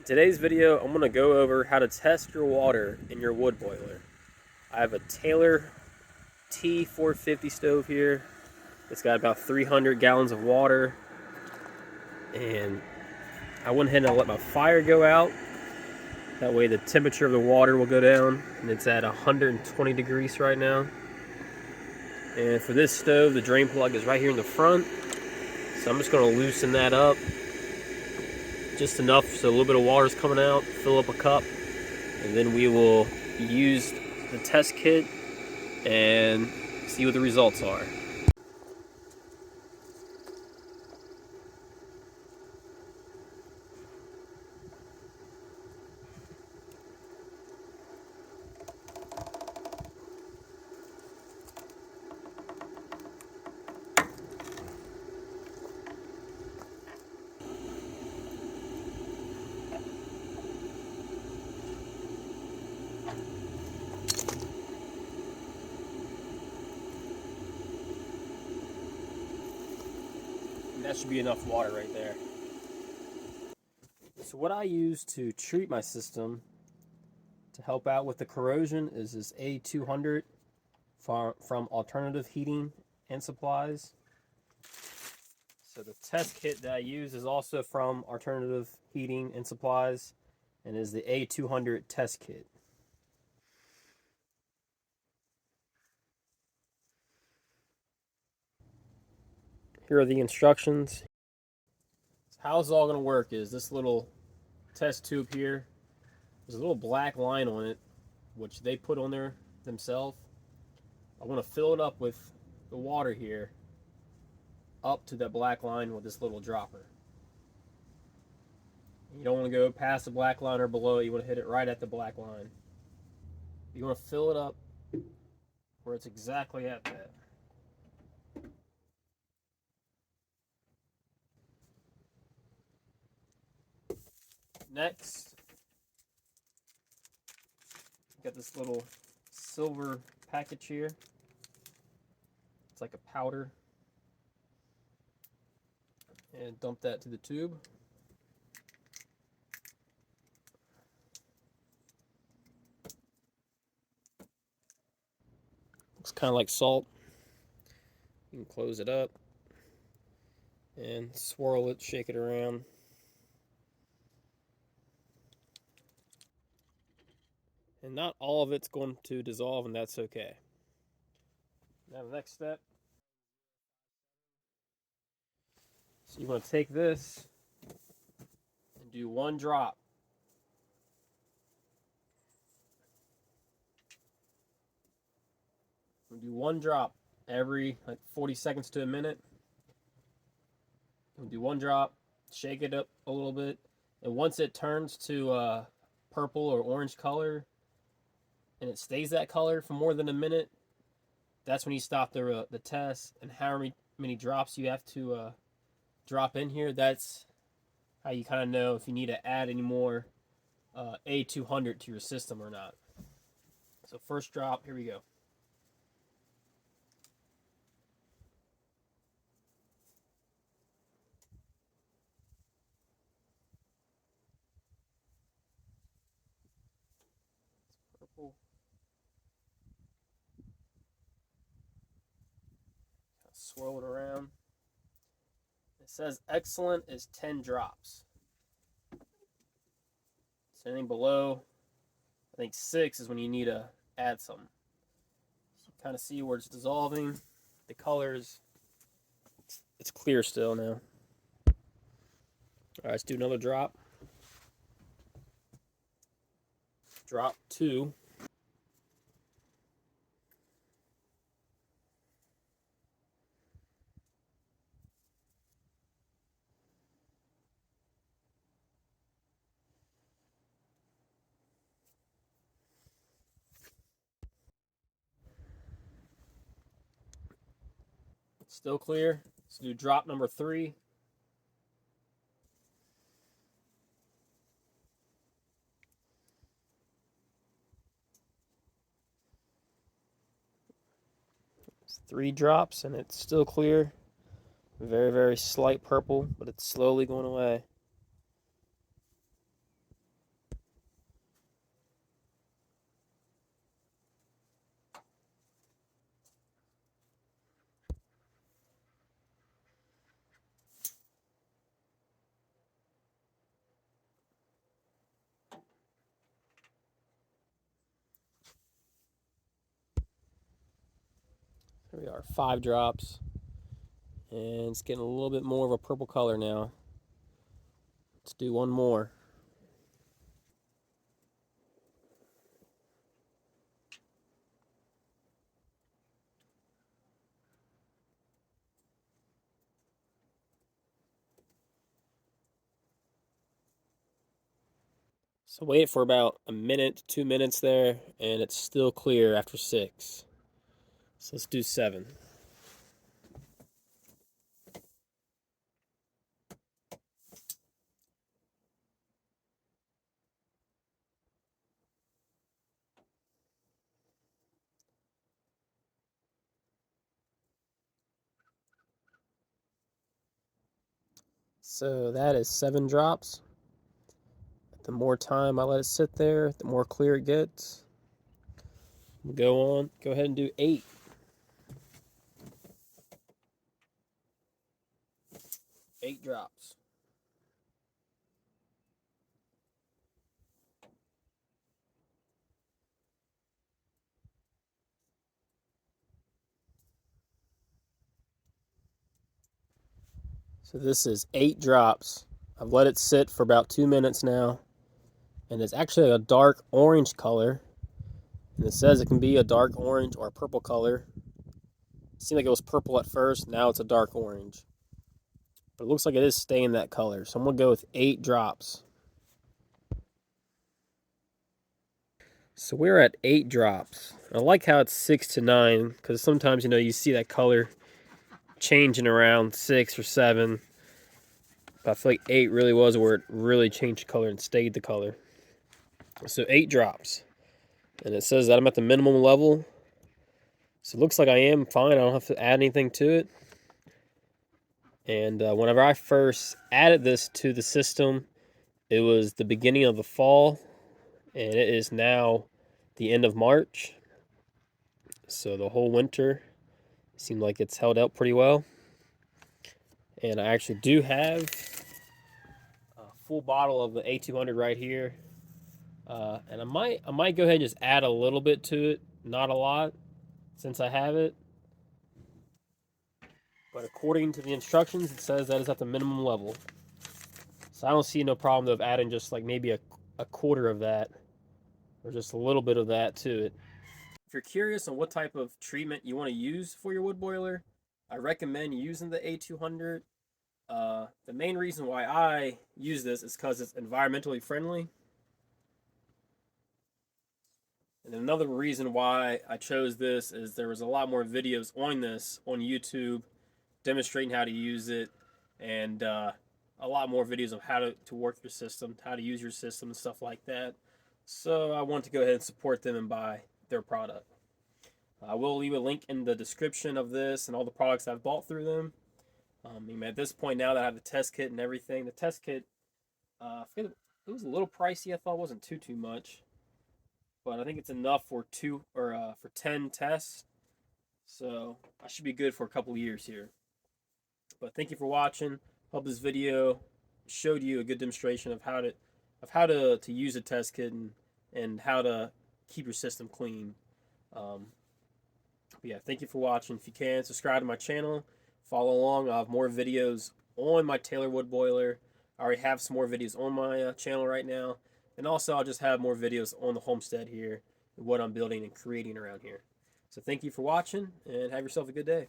In today's video, I'm going to go over how to test your water in your wood boiler. I have a Taylor T450 stove here. It's got about 300 gallons of water, and I went ahead and let my fire go out. That way the temperature of the water will go down, and it's at 120 degrees right now. And for this stove, the drain plug is right here in the front, so I'm just going to loosen that up just enough so a little bit of water is coming out, fill up a cup, and then we will use the test kit and see what the results are. That should be enough water right there. So what I use to treat my system to help out with the corrosion is this A200 from Alternative Heating and Supplies. So the test kit that I use is also from Alternative Heating and Supplies and is the A200 test kit. Here are the instructions. How it's all going to work is this little test tube here. There's a little black line on it, which they put on there themselves. I want to fill it up with the water here up to that black line with this little dropper. You don't want to go past the black line or below it. You want to hit it right at the black line. You want to fill it up where it's exactly at that. Next, got this little silver package here. It's like a powder. And dump that to the tube. Looks kind of like salt. You can close it up and swirl it, shake it around. And not all of it's going to dissolve, and that's okay. Now the next step, so you want to take this and do one drop. We'll do one drop every like 40 seconds to a minute. We'll do one drop, shake it up a little bit, and once it turns to purple or orange color, and it stays that color for more than a minute, that's when you stop the test. And how many drops you have to drop in here, that's how you kind of know if you need to add any more A200 to your system or not. So first drop, here we go. It's purple. Swirl it around. It says excellent is 10 drops. So anything below, I think 6 is when you need to add some. So you kind of see where it's dissolving. The colors, it's clear still now. All right, let's do another drop. Drop 2. Still clear. Let's do drop number 3. It's 3 drops and it's still clear. Very, very slight purple, but it's slowly going away. we are, 5 drops. And it's getting a little bit more of a purple color now. Let's do one more. So wait for about a minute, 2 minutes there, and it's still clear after 6. So let's do 7. So that is 7 drops. The more time I let it sit there, the more clear it gets. Go ahead and do 8. 8 drops. So this is 8 drops. I've let it sit for about 2 minutes now. And it's actually a dark orange color. And it says it can be a dark orange or a purple color. It seemed like it was purple at first. Now it's a dark orange. But it looks like it is staying that color. So I'm going to go with 8 drops. So we're at 8 drops. I like how it's 6 to 9. Because sometimes, you see that color changing around 6 or 7. But I feel like 8 really was where it really changed color and stayed the color. So 8 drops. And it says that I'm at the minimum level. So it looks like I am fine. I don't have to add anything to it. And whenever I first added this to the system, it was the beginning of the fall. And it is now the end of March. So the whole winter seemed like it's held out pretty well. And I actually do have a full bottle of the A200 right here. And I might go ahead and just add a little bit to it, not a lot, since I have it. But according to the instructions, it says that is at the minimum level. So I don't see no problem of adding just like maybe a quarter of that, or just a little bit of that to it. If you're curious on what type of treatment you want to use for your wood boiler, I recommend using the A200. The main reason why I use this is because it's environmentally friendly. And another reason why I chose this is there was a lot more videos on this on YouTube demonstrating how to use it, and a lot more videos of how to work your system, how to use your system, and stuff like that. So I want to go ahead and support them and buy their product. I will leave a link in the description of this and all the products I've bought through them. At this point now that I have the test kit and everything, the test kit, it was a little pricey. I thought it wasn't too much, but I think it's enough for 10 tests. So I should be good for a couple years here. But thank you for watching. Hope this video showed you a good demonstration of how to use a test kit and how to keep your system clean. Yeah, thank you for watching. If you can, subscribe to my channel. Follow along. I'll have more videos on my Taylor wood boiler. I already have some more videos on my channel right now. And also, I'll just have more videos on the homestead here and what I'm building and creating around here. So thank you for watching, and have yourself a good day.